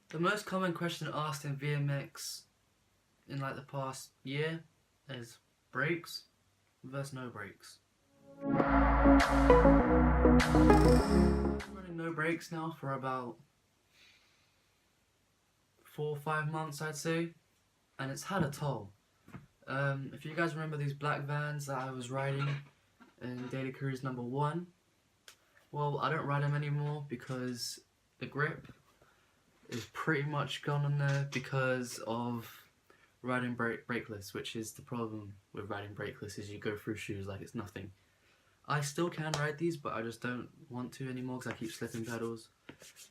The most common question asked in VMX in like the past year is brakes versus no brakes. I've been running no brakes now for about 4 or 5 months, I'd say, and it's had a toll. If you guys remember these black vans that I was riding in Daily Cruise number 1, well, I don't ride them anymore because the grip is pretty much gone on there because of riding brakeless, which is the problem with riding brakeless, is you go through shoes like it's nothing. I still can ride these, but I just don't want to anymore because I keep slipping pedals,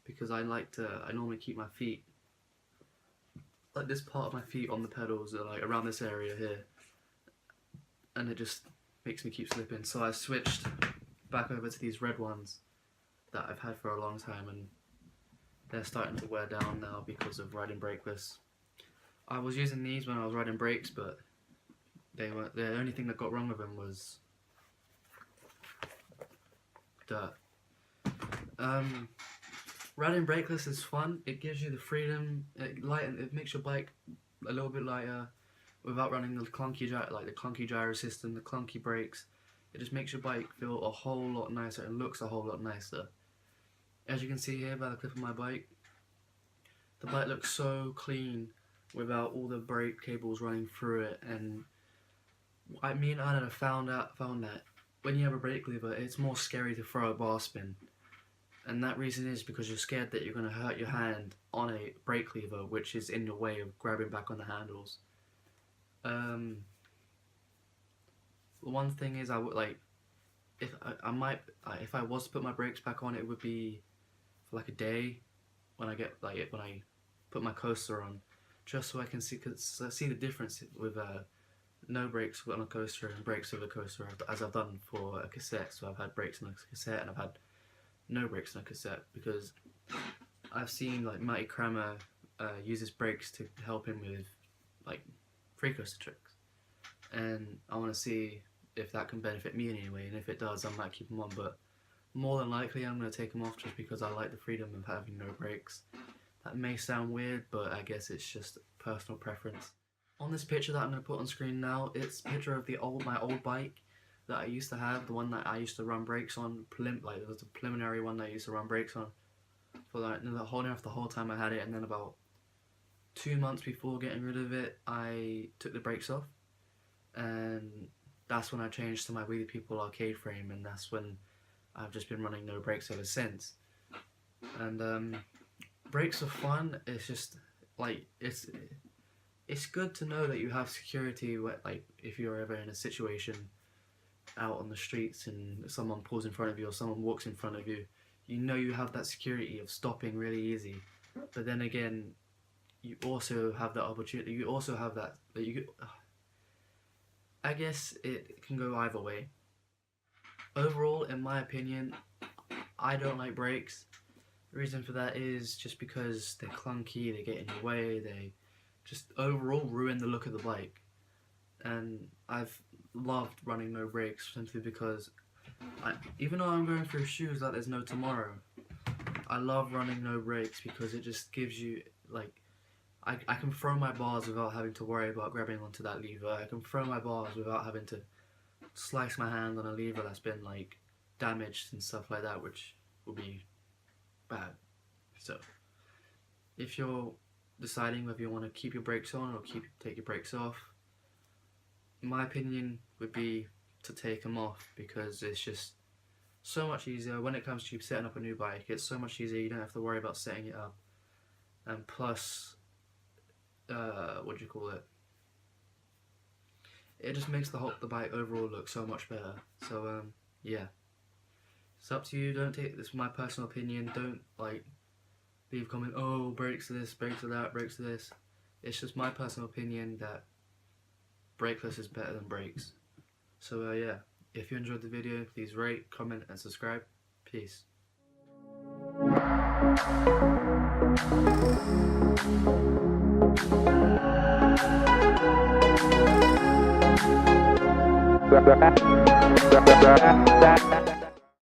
because I normally keep my feet, like this part of my feet on the pedals, or like around this area here, and it just makes me keep slipping. So I switched back over to these red ones that I've had for a long time, and they're starting to wear down now because of riding brakeless. I was using these when I was riding brakes, but they were the only thing that got wrong with them was dirt. Riding brakeless is fun. It gives you the freedom. It makes your bike a little bit lighter without running the clunky gyro system, the clunky brakes. It just makes your bike feel a whole lot nicer and looks a whole lot nicer. As you can see here by the clip of my bike, the bike looks so clean without all the brake cables running through it. And me and Ernad have found that when you have a brake lever, it's more scary to throw a bar spin. And that reason is because you're scared that you're going to hurt your hand on a brake lever, which is in your way of grabbing back on the handles. The one thing is, I would like, if I was to put my brakes back on, it would be for like a day when I put my coaster on, just so I can see the difference with no brakes on a coaster and brakes with a coaster, as I've done for a cassette. So I've had brakes on a cassette and I've had no brakes on a cassette, because I've seen like Matty Kramer uses brakes to help him with like free coaster tricks, and I want to see if that can benefit me in any way, and if it does, I might keep them on, but more than likely I'm going to take them off just because I like the freedom of having no brakes. That may sound weird, but I guess it's just personal preference. On this picture that I'm going to put on screen now, it's a picture of my old bike that I used to have, the one that I used to run brakes on, there was a preliminary one that I used to run brakes on for like the whole time I had it, and then about 2 months before getting rid of it, I took the brakes off, and that's when I changed to my Wheelie People arcade frame, and that's when I've just been running no brakes ever since. And brakes are fun. It's just like it's good to know that you have security, like if you're ever in a situation out on the streets and someone pulls in front of you or someone walks in front of you, you know you have that security of stopping really easy. But then again, you also have that opportunity, you also have that I guess it can go either way. Overall, in my opinion, I don't like brakes. The reason for that is just because they're clunky, they get in your way, they just overall ruin the look of the bike. And I've loved running no brakes simply because even though I'm going through shoes like there's no tomorrow, I love running no brakes because it just gives you, like, I can throw my bars without having to worry about grabbing onto that lever. I can throw my bars without having to slice my hand on a lever that's been like damaged and stuff like that, which will be bad. So if you're deciding whether you want to keep your brakes on or take your brakes off, my opinion would be to take them off, because it's just so much easier when it comes to setting up a new bike. It's so much easier, you don't have to worry about setting it up, and plus it just makes the bike overall look so much better. So yeah, it's up to you. Don't take this, my personal opinion. Don't like leave a comment, oh, brakes to this, brakes to that, brakes to this. It's just my personal opinion that brakeless is better than brakes. So yeah, if you enjoyed the video, please rate, comment and subscribe. Peace.